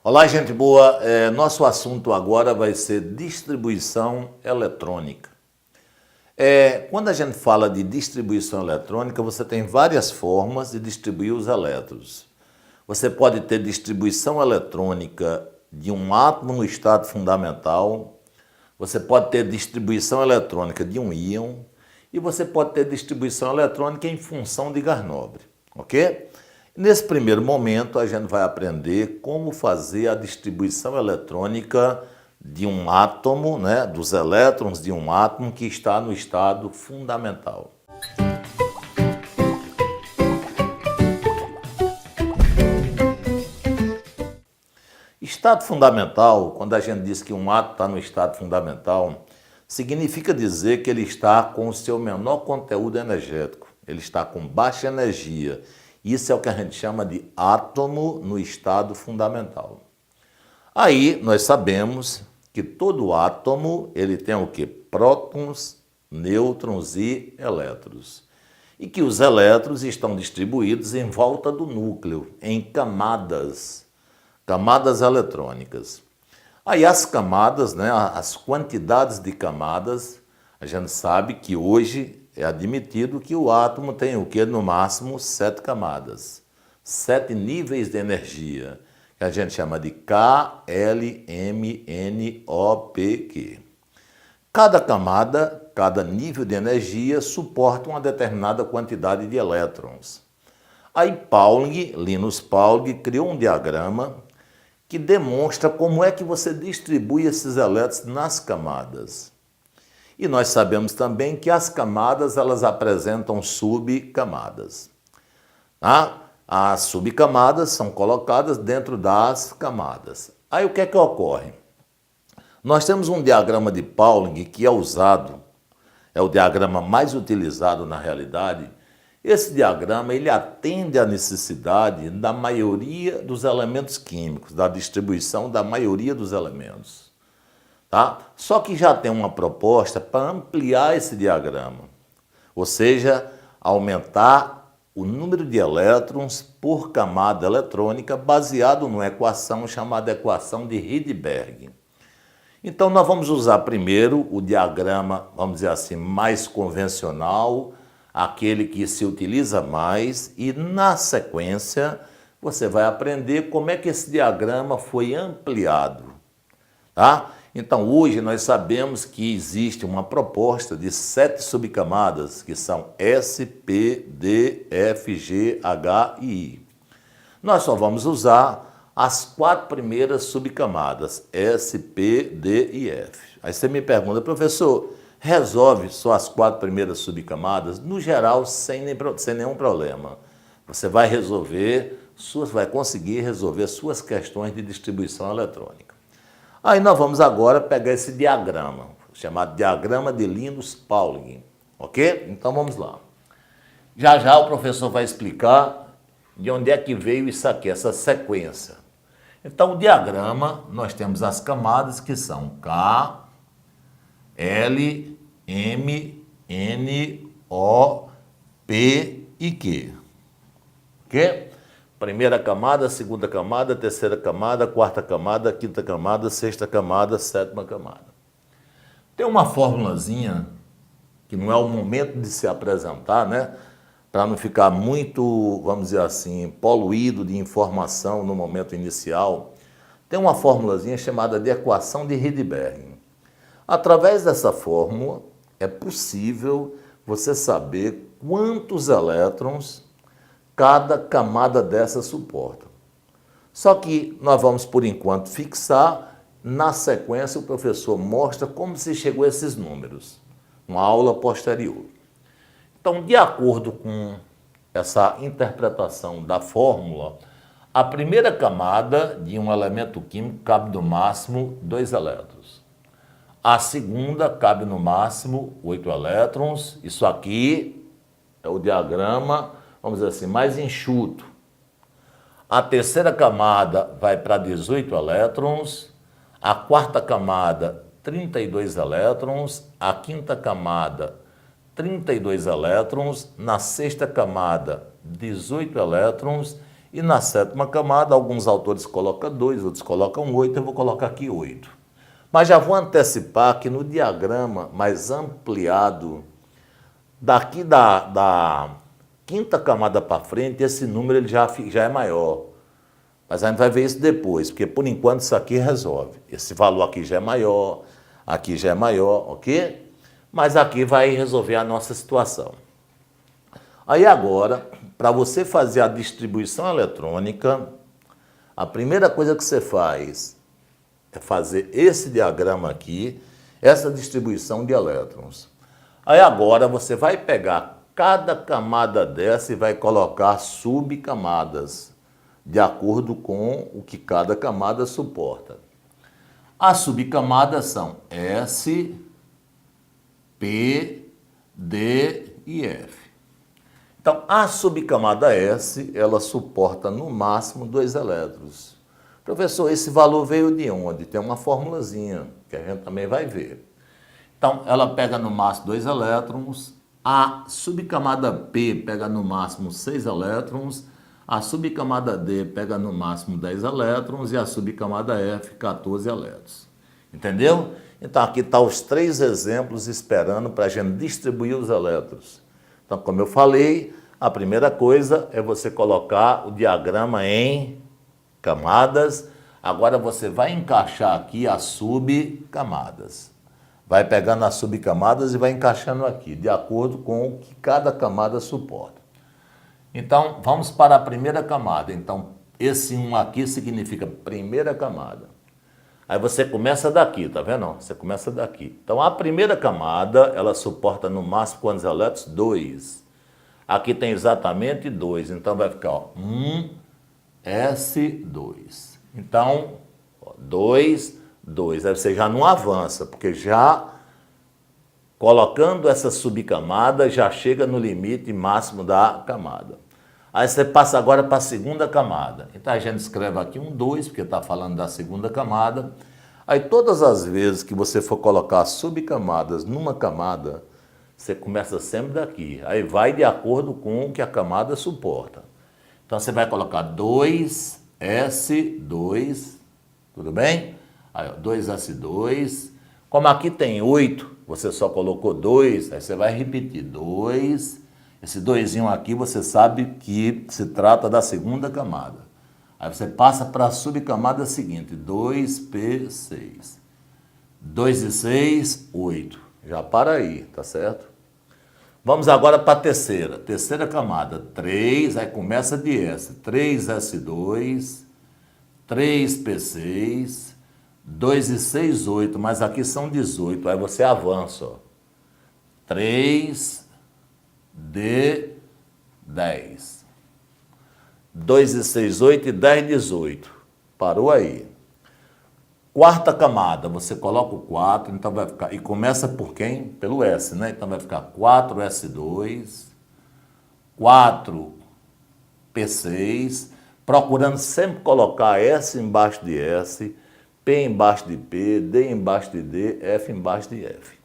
Olá, gente boa. Nosso assunto agora vai ser distribuição eletrônica. Quando a gente fala de distribuição eletrônica, você tem várias formas de distribuir os elétrons. Você pode ter distribuição eletrônica de um átomo no estado fundamental, você pode ter distribuição eletrônica de um íon e você pode ter distribuição eletrônica em função de Garnobre, ok? Nesse primeiro momento, a gente vai aprender como fazer a distribuição eletrônica de um átomo, dos elétrons de um átomo que está no estado fundamental. Estado fundamental, quando a gente diz que um átomo está no estado fundamental, significa dizer que ele está com o seu menor conteúdo energético, ele está com baixa energia. Isso é o que a gente chama de átomo no estado fundamental. Aí nós sabemos que todo átomo ele tem o quê? Prótons, nêutrons e elétrons. E que os elétrons estão distribuídos em volta do núcleo, em camadas eletrônicas. Aí as camadas, as quantidades de camadas, a gente sabe que hoje é admitido que o átomo tem o quê? No máximo 7 camadas, 7 níveis de energia, que a gente chama de K, L, M, N, O, P, Q. Cada camada, cada nível de energia suporta uma determinada quantidade de elétrons. Aí Linus Pauling, criou um diagrama que demonstra como é que você distribui esses elétrons nas camadas. E nós sabemos também que as camadas elas apresentam subcamadas. As subcamadas são colocadas dentro das camadas. Aí o que é que ocorre? Nós temos um diagrama de Pauling que é usado, é o diagrama mais utilizado na realidade. Esse diagrama ele atende à necessidade da maioria dos elementos químicos, da distribuição da maioria dos elementos. Só que já tem uma proposta para ampliar esse diagrama, ou seja, aumentar o número de elétrons por camada eletrônica baseado numa equação chamada equação de Rydberg. Então nós vamos usar primeiro o diagrama, vamos dizer assim, mais convencional, aquele que se utiliza mais, e na sequência você vai aprender como é que esse diagrama foi ampliado. Então, hoje nós sabemos que existe uma proposta de 7 subcamadas, que são S, P, D, F, G, H e I. Nós só vamos usar as 4 primeiras subcamadas, S, P, D e F. Aí você me pergunta, professor, resolve só as 4 primeiras subcamadas? No geral, sem nenhum problema. Você vai conseguir resolver suas questões de distribuição eletrônica. Aí nós vamos agora pegar esse diagrama, chamado diagrama de Linus Pauling, ok? Então vamos lá. Já já o professor vai explicar de onde é que veio isso aqui, essa sequência. Então o diagrama, nós temos as camadas que são K, L, M, N, O, P e Q, ok? Primeira camada, segunda camada, terceira camada, quarta camada, quinta camada, sexta camada, sétima camada. Tem uma formulazinha que não é o momento de se apresentar, para não ficar muito, vamos dizer assim, poluído de informação no momento inicial. Tem uma formulazinha chamada de equação de Rydberg. Através dessa fórmula é possível você saber quantos elétrons cada camada dessa suporta. Só que nós vamos, por enquanto, fixar. Na sequência, o professor mostra como se chegou a esses números, uma aula posterior. Então, de acordo com essa interpretação da fórmula, a primeira camada de um elemento químico cabe no máximo 2 elétrons. A segunda cabe no máximo 8 elétrons. Isso aqui é o diagrama, vamos dizer assim, mais enxuto. A terceira camada vai para 18 elétrons, a quarta camada 32 elétrons, a quinta camada 32 elétrons, na sexta camada 18 elétrons E na sétima camada, alguns autores colocam 2, outros colocam 8, eu vou colocar aqui 8. Mas já vou antecipar que no diagrama mais ampliado, daqui da quinta camada para frente, esse número ele já é maior. Mas a gente vai ver isso depois, porque por enquanto isso aqui resolve. Esse valor aqui já é maior, ok? Mas aqui vai resolver a nossa situação. Aí agora, para você fazer a distribuição eletrônica, a primeira coisa que você faz é fazer esse diagrama aqui, essa distribuição de elétrons. Aí agora você vai pegar cada camada dessa e vai colocar subcamadas, de acordo com o que cada camada suporta. As subcamadas são S, P, D e F. Então, a subcamada S, ela suporta no máximo 2 elétrons. Professor, esse valor veio de onde? Tem uma formulazinha, que a gente também vai ver. Então, ela pega no máximo 2 elétrons, a subcamada P pega no máximo 6 elétrons, a subcamada D pega no máximo 10 elétrons e a subcamada F 14 elétrons. Entendeu? Então, aqui estão os 3 exemplos esperando para a gente distribuir os elétrons. Então, como eu falei, a primeira coisa é você colocar o diagrama em camadas. Agora você vai encaixar aqui as subcamadas. Vai pegando as subcamadas e vai encaixando aqui, de acordo com o que cada camada suporta. Então, vamos para a primeira camada. Então, esse 1 aqui significa primeira camada. Aí você começa daqui, tá vendo? Você começa daqui. Então, a primeira camada, ela suporta no máximo quantos elétrons? 2. Aqui tem exatamente 2. Então, vai ficar, ó, 1, S2. Então, 2, 2. Aí você já não avança, porque já colocando essa subcamada, já chega no limite máximo da camada. Aí você passa agora para a segunda camada. Então a gente escreve aqui um 2, porque está falando da segunda camada. Aí todas as vezes que você for colocar subcamadas numa camada, você começa sempre daqui. Aí vai de acordo com o que a camada suporta. Então você vai colocar 2S2, tudo bem? Aí, ó, 2S2. Como aqui tem 8, você só colocou 2, aí você vai repetir 2. Esse 2 aqui você sabe que se trata da segunda camada. Aí você passa para a subcamada seguinte, 2P6. 2 e 6, 8. Já para aí, tá certo? Vamos agora para a terceira. Terceira camada, 3, aí começa de S. 3S2, 3P6, 2 e 6, 8. Mas aqui são 18, aí você avança, ó. 3... D10. 2 e 6, 8 e 10, 18. Parou aí. Quarta camada, você coloca o 4, então vai ficar... E começa por quem? Pelo S, né? Então vai ficar 4S2, 4P6, procurando sempre colocar S embaixo de S, P embaixo de P, D embaixo de D, F embaixo de F.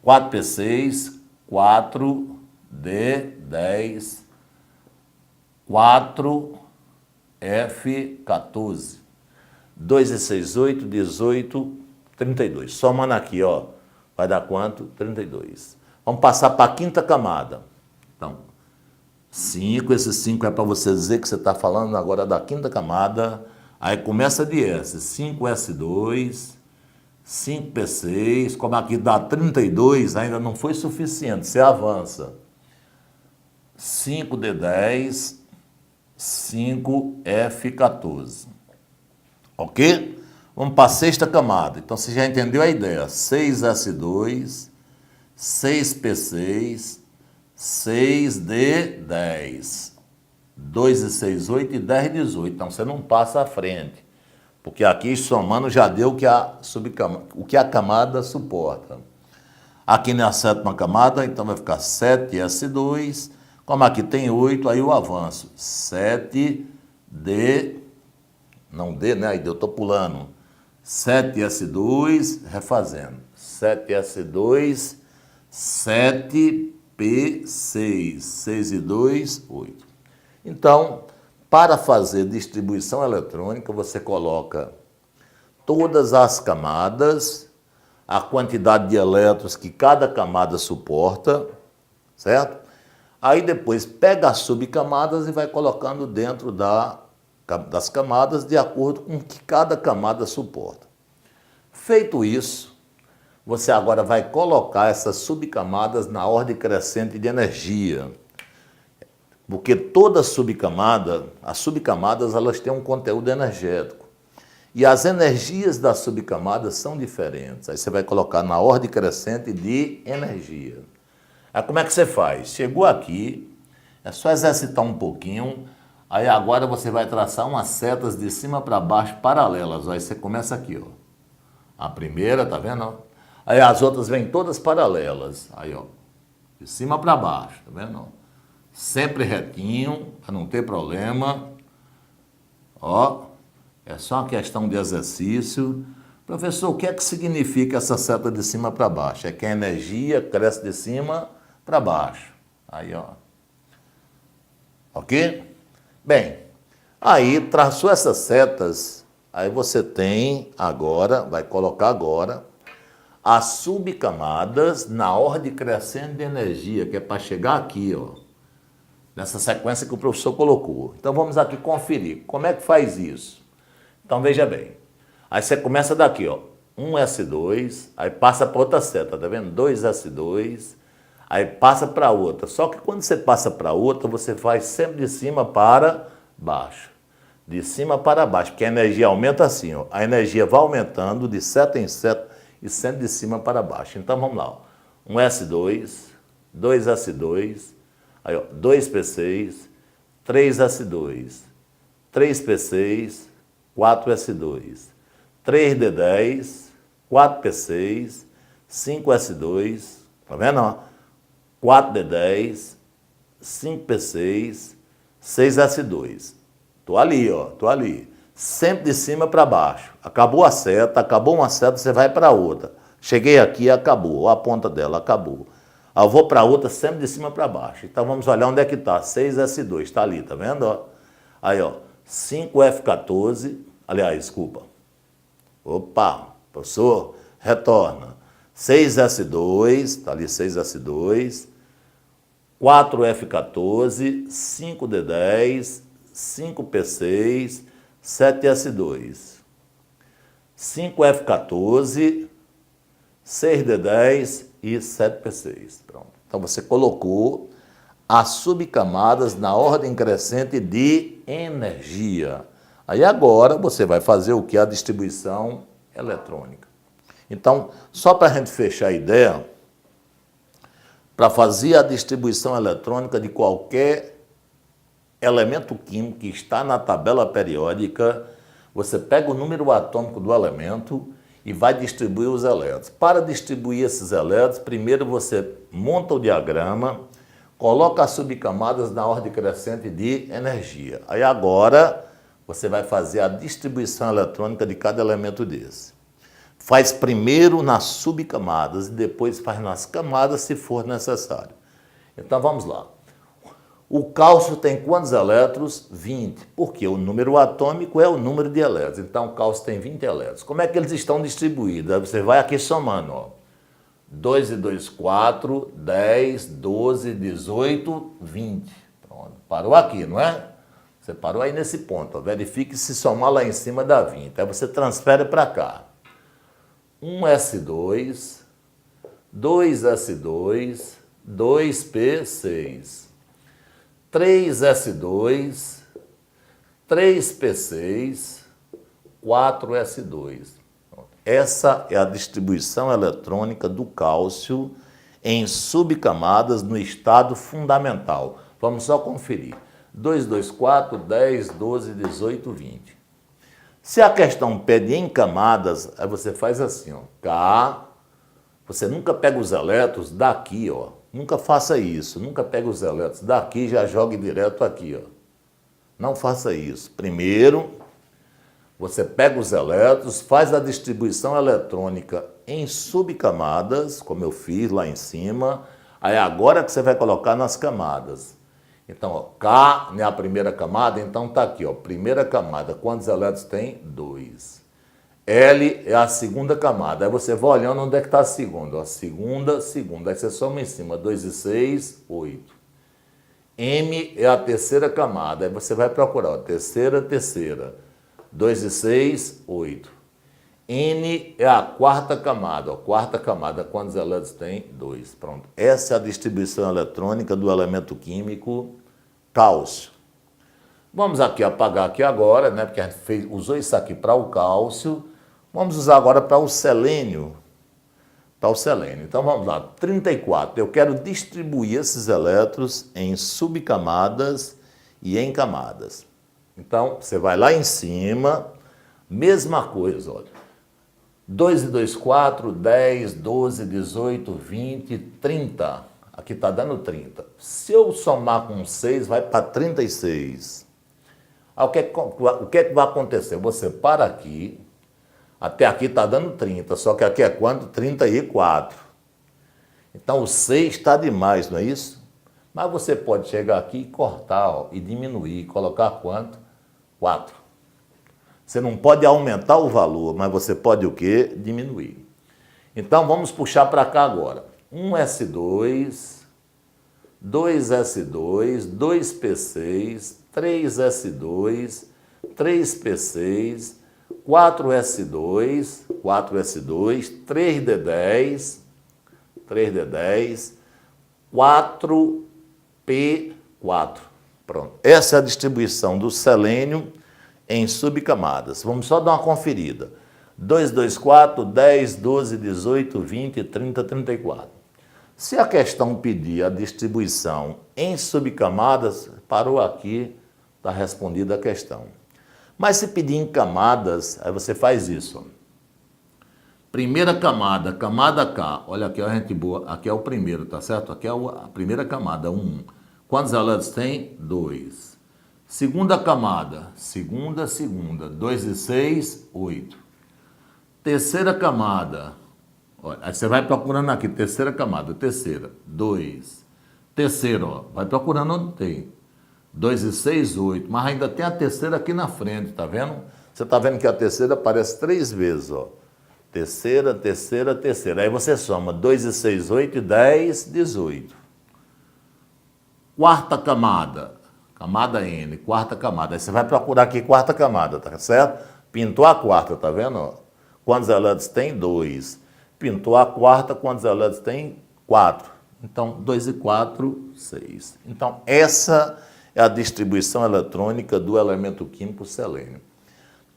4P6, 4... D10, 4, F14, 2 e 6, 8, 18, 32. Somando aqui, ó, vai dar quanto? 32. Vamos passar para a quinta camada. Então, 5, esse 5 é para você dizer que você está falando agora da quinta camada. Aí começa de S, 5S2, 5P6, como aqui dá 32, ainda não foi suficiente, você avança. 5D10, 5F14. Ok? Vamos para a sexta camada. Então, você já entendeu a ideia. 6S2, 6P6, 6D10. 2 e 6, 8 e 10, 18. Então, você não passa à frente. Porque aqui, somando, já deu o que a camada suporta. Aqui na sétima camada, então vai ficar 7S2. Como aqui tem 8, aí eu avanço. 7D, não D, né? Aí eu estou pulando. 7S2, refazendo. 7S2, 7P6. 6 e 2, 8. Então, Para fazer distribuição eletrônica, você coloca todas as camadas, a quantidade de elétrons que cada camada suporta, certo? Aí depois pega as subcamadas e vai colocando dentro das camadas de acordo com o que cada camada suporta. Feito isso, você agora vai colocar essas subcamadas na ordem crescente de energia. Porque toda subcamada, as subcamadas elas têm um conteúdo energético. E as energias das subcamadas são diferentes. Aí você vai colocar na ordem crescente de energia. Aí como é que você faz? Chegou aqui, é só exercitar um pouquinho, aí agora você vai traçar umas setas de cima para baixo paralelas. Aí você começa aqui, ó. A primeira, tá vendo? Aí as outras vêm todas paralelas. Aí, ó, de cima para baixo, tá vendo? Sempre retinho, para não ter problema. Ó, é só uma questão de exercício. Professor, o que é que significa essa seta de cima para baixo? É que a energia cresce de cima para baixo. Aí, ó. Ok? Bem, aí traçou essas setas, aí você tem agora, vai colocar agora, as subcamadas na ordem crescente de energia, que é para chegar aqui, ó, nessa sequência que o professor colocou. Então vamos aqui conferir. Como é que faz isso? Então veja bem. Aí você começa daqui, ó, 1S2, aí passa para outra seta, tá vendo? 2S2, aí passa para outra. Só que quando você passa para outra, você faz sempre de cima para baixo. De cima para baixo, porque a energia aumenta assim, ó. A energia vai aumentando de seta em seta e sempre de cima para baixo. Então vamos lá, ó. 1S2, 2S2, aí, ó, 2P6, 3S2, 3P6, 4S2, 3D10, 4P6, 5S2, tá vendo? Ó? 4D10, 5P6, 6S2. Tô ali, ó, tô ali. Sempre de cima para baixo. Acabou a seta, acabou uma seta, você vai para outra. Cheguei aqui, acabou. A ponta dela, acabou. Aí eu vou para outra, sempre de cima para baixo. Então vamos olhar onde é que está. 6S2, está ali, tá vendo? Ó? Aí, ó, 5F14, aliás, desculpa. Opa, professor, retorna. 6S2, está ali 6S2, 4F14, 5D10, 5P6, 7S2, 5F14, 6D10 e 7P6. Pronto. Então você colocou as subcamadas na ordem crescente de energia. Aí agora você vai fazer o que? A distribuição eletrônica. Então, só para a gente fechar a ideia, para fazer a distribuição eletrônica de qualquer elemento químico que está na tabela periódica, você pega o número atômico do elemento e vai distribuir os elétrons. Para distribuir esses elétrons, primeiro você monta o diagrama, coloca as subcamadas na ordem crescente de energia. Aí agora você vai fazer a distribuição eletrônica de cada elemento desse. Faz primeiro nas subcamadas e depois faz nas camadas se for necessário. Então vamos lá. O cálcio tem quantos elétrons? 20. Porque o número atômico é o número de elétrons. Então o cálcio tem 20 elétrons. Como é que eles estão distribuídos? Aí você vai aqui somando, ó. 2 e 2, 4, 10, 12, 18, 20. Pronto. Parou aqui, não é? Você parou aí nesse ponto. Ó. Verifique se somar lá em cima dá 20. Aí você transfere para cá. 1S2, 2S2, 2P6. 3S2, 3P6, 4S2. Essa é a distribuição eletrônica do cálcio em subcamadas no estado fundamental. Vamos só conferir. 2, 2, 4, 10, 12, 18, 20. Se a questão pede em camadas, aí você faz assim, ó. K, você nunca pega os elétrons daqui, ó. Nunca faça isso, nunca pega os elétrons daqui e já jogue direto aqui, ó. Não faça isso. Primeiro, você pega os elétrons, faz a distribuição eletrônica em subcamadas, como eu fiz lá em cima, aí agora que você vai colocar nas camadas. Então, ó, K é a primeira camada, então tá aqui, ó, primeira camada. Quantos elétrons tem? 2. L é a segunda camada. Aí você vai olhando onde é que está a segunda. Ó, segunda. Aí você soma em cima. 2 e 6, 8. M é a terceira camada. Aí você vai procurar. Ó, terceira. 2 e 6, 8. N é a quarta camada. Ó, quarta camada. Quantos elétrons tem? 2. Pronto. Essa é a distribuição eletrônica do elemento químico cálcio. Vamos aqui apagar aqui agora, né? Porque a gente usou isso aqui para o cálcio. Vamos usar agora para o selênio. Então vamos lá. 34. Eu quero distribuir esses elétrons em subcamadas e em camadas. Então, você vai lá em cima, mesma coisa, olha. 2 e 2, 4, 10, 12, 18, 20, 30. Aqui está dando 30. Se eu somar com 6, vai para 36. Aí, o que é que vai acontecer? Você para aqui, até aqui está dando 30, só que aqui é quanto? 34. Então o 6 está demais, não é isso? Mas você pode chegar aqui e cortar, ó, e diminuir, colocar quanto? 4. Você não pode aumentar o valor, mas você pode o quê? Diminuir. Então vamos puxar para cá agora. 1S2, 2S2, 2P6, 3S2, 3P6, 4S2, 3D10, 4P4. Pronto. Essa é a distribuição do selênio em subcamadas. Vamos só dar uma conferida. 2, 2, 4, 10, 12, 18, 20, 30, 34. Se a questão pedir a distribuição em subcamadas, parou aqui, está respondida a questão. Mas se pedir em camadas, aí você faz isso. Primeira camada, camada K. Olha aqui, a gente boa. Aqui é o primeiro, tá certo? Aqui é a primeira camada, 1. Quantos elétrons tem? 2. Segunda camada, segunda. 2 e 6, 8. Terceira camada. Olha, aí você vai procurando aqui, terceira camada, 2. Terceiro, ó, vai procurando onde tem. 2 e 6, 8. Mas ainda tem a terceira aqui na frente, tá vendo? Você tá vendo que a terceira aparece 3 vezes, ó. Terceira. Aí você soma 2 e 6, 8 e 10, 18. Quarta camada, camada N, quarta camada. Aí você vai procurar aqui quarta camada, tá certo? Pintou a quarta, tá vendo? Ó? Quantos elétrons tem? 2. Pintou a quarta, quantos elétrons tem? 4. Então, 2 e 4, 6. Então, essa é a distribuição eletrônica do elemento químico selênio.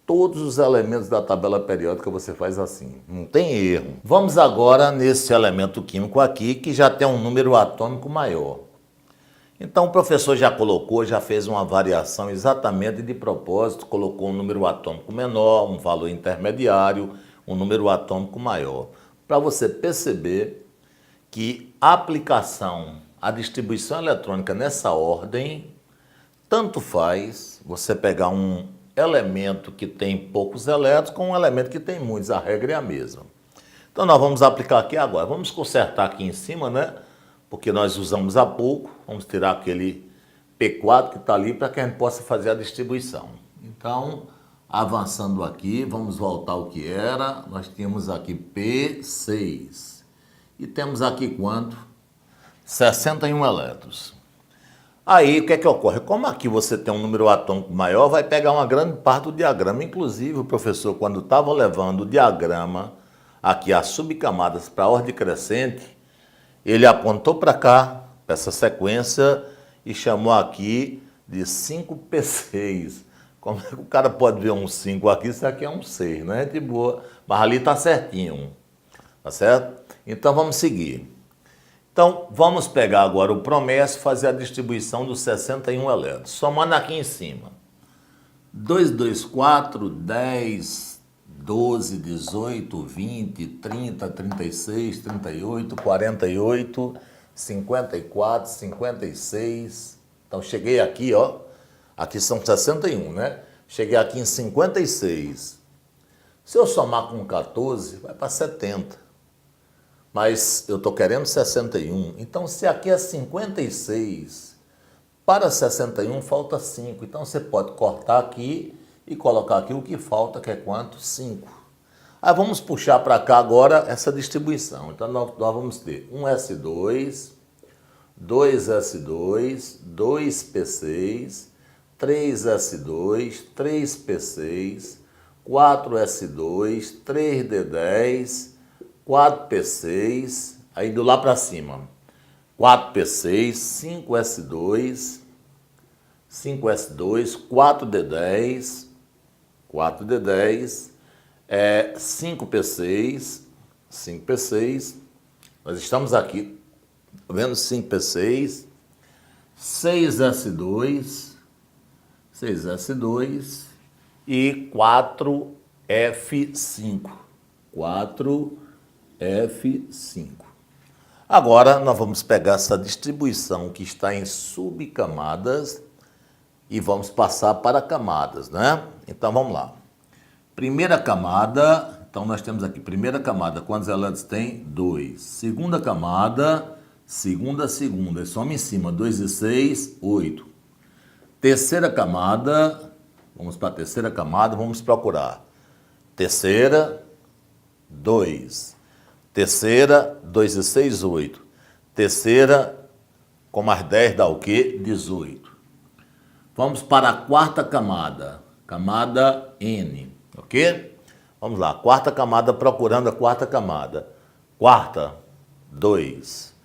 Todos os elementos da tabela periódica você faz assim, não tem erro. Vamos agora nesse elemento químico aqui, que já tem um número atômico maior. Então o professor já colocou, já fez uma variação exatamente de propósito, colocou um número atômico menor, um valor intermediário, um número atômico maior, para você perceber que a aplicação, a distribuição eletrônica nessa ordem, tanto faz você pegar um elemento que tem poucos elétrons com um elemento que tem muitos, a regra é a mesma. Então nós vamos aplicar aqui agora, vamos consertar aqui em cima, né? Porque nós usamos há pouco, vamos tirar aquele P4 que está ali para que a gente possa fazer a distribuição. Então, avançando aqui, vamos voltar ao que era, nós tínhamos aqui P6 e temos aqui quanto? 61 elétrons. Aí, o que é que ocorre? Como aqui você tem um número atômico maior, vai pegar uma grande parte do diagrama. Inclusive, o professor, quando estava levando o diagrama aqui, as subcamadas para a ordem crescente, ele apontou para cá, para essa sequência, e chamou aqui de 5P6. Como é que o cara pode ver um 5 aqui, isso aqui é um 6, né? De boa. Mas ali está certinho, tá certo? Então, vamos seguir. Então, vamos pegar agora o promessa e fazer a distribuição dos 61 elétrons. Somando aqui em cima. 2, 2, 4, 10, 12, 18, 20, 30, 36, 38, 48, 54, 56. Então, cheguei aqui, ó. Aqui são 61, né? Cheguei aqui em 56. Se eu somar com 14, vai para 70. Mas eu estou querendo 61. Então, se aqui é 56, Para 61 falta 5, então você pode cortar aqui e colocar aqui o que falta, que é quanto? 5. Aí vamos puxar para cá agora essa distribuição. Então nós vamos ter 1S2, 2S2, 2P6, 3S2, 3P6, 4S2, 3D10, 4P6, aí do lá para cima, 4P6, 5S2, 5S2, 4D10, 4D10, 5P6, 5P6, nós estamos aqui vendo 5P6, 6S2, 6S2 e 4F5, 4F5. Agora nós vamos pegar essa distribuição que está em subcamadas e vamos passar para camadas, né? Então vamos lá. Primeira camada, então nós temos aqui, primeira camada, quantos elétrons tem? 2. Segunda camada, segunda, soma em cima, 2 e 6, 8. Terceira camada, vamos para a terceira camada, vamos procurar. Terceira, 2. Terceira, 2 e 6, 8. Terceira, com mais 10 dá o quê? 18. Vamos para a quarta camada, camada N, ok? Vamos lá, quarta camada, procurando a quarta camada. Quarta, 2.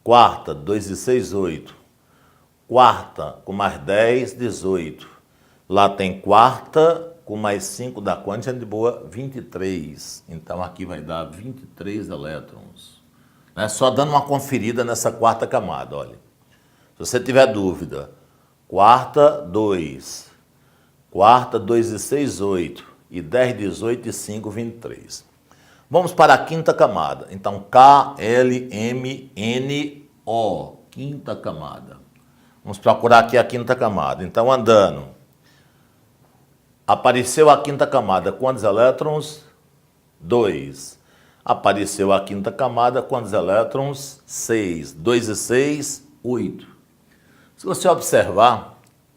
Quarta, 2 e 6, 8. Quarta, com mais 10, 18. Lá tem quarta, com mais 5 dá quanto, gente boa? 23. Então aqui vai dar 23 elétrons. Né? Só dando uma conferida nessa quarta camada, olha. Se você tiver dúvida, quarta, 2. Quarta, 2 e 6, 8. E 10, 18 e 5, 23. Vamos para a quinta camada. Então, K, L, M, N, O. Quinta camada. Vamos procurar aqui a quinta camada. Então, andando. Apareceu a quinta camada. Quantos elétrons? 2. Apareceu a quinta camada. Quantos elétrons? 6. 2 e 6, 8. Se você observar,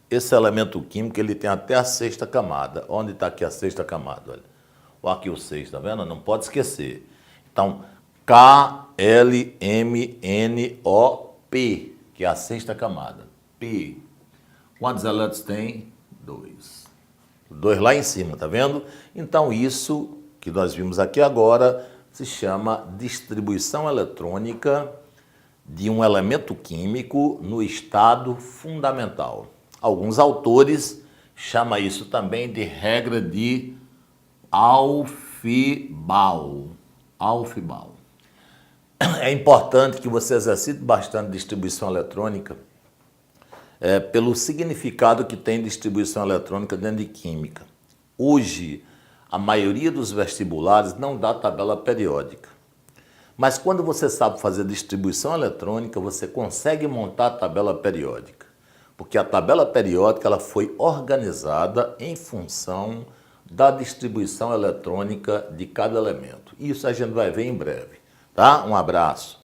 esse elemento químico ele tem até a sexta camada. Onde está aqui a sexta camada? Olha. Olha aqui o 6, tá vendo? Não pode esquecer. Então, K, L, M, N, O, P, que é a sexta camada. P. Quantos elétrons tem? 2. 2 lá em cima, tá vendo? Então, isso que nós vimos aqui agora se chama distribuição eletrônica de um elemento químico no estado fundamental. Alguns autores chamam isso também de regra de Aufbau. Aufbau. É importante que você exercite bastante distribuição eletrônica pelo significado que tem distribuição eletrônica dentro de química. Hoje, a maioria dos vestibulares não dá tabela periódica. Mas quando você sabe fazer distribuição eletrônica, você consegue montar a tabela periódica. Porque a tabela periódica ela foi organizada em função da distribuição eletrônica de cada elemento. Isso a gente vai ver em breve. Tá? Um abraço.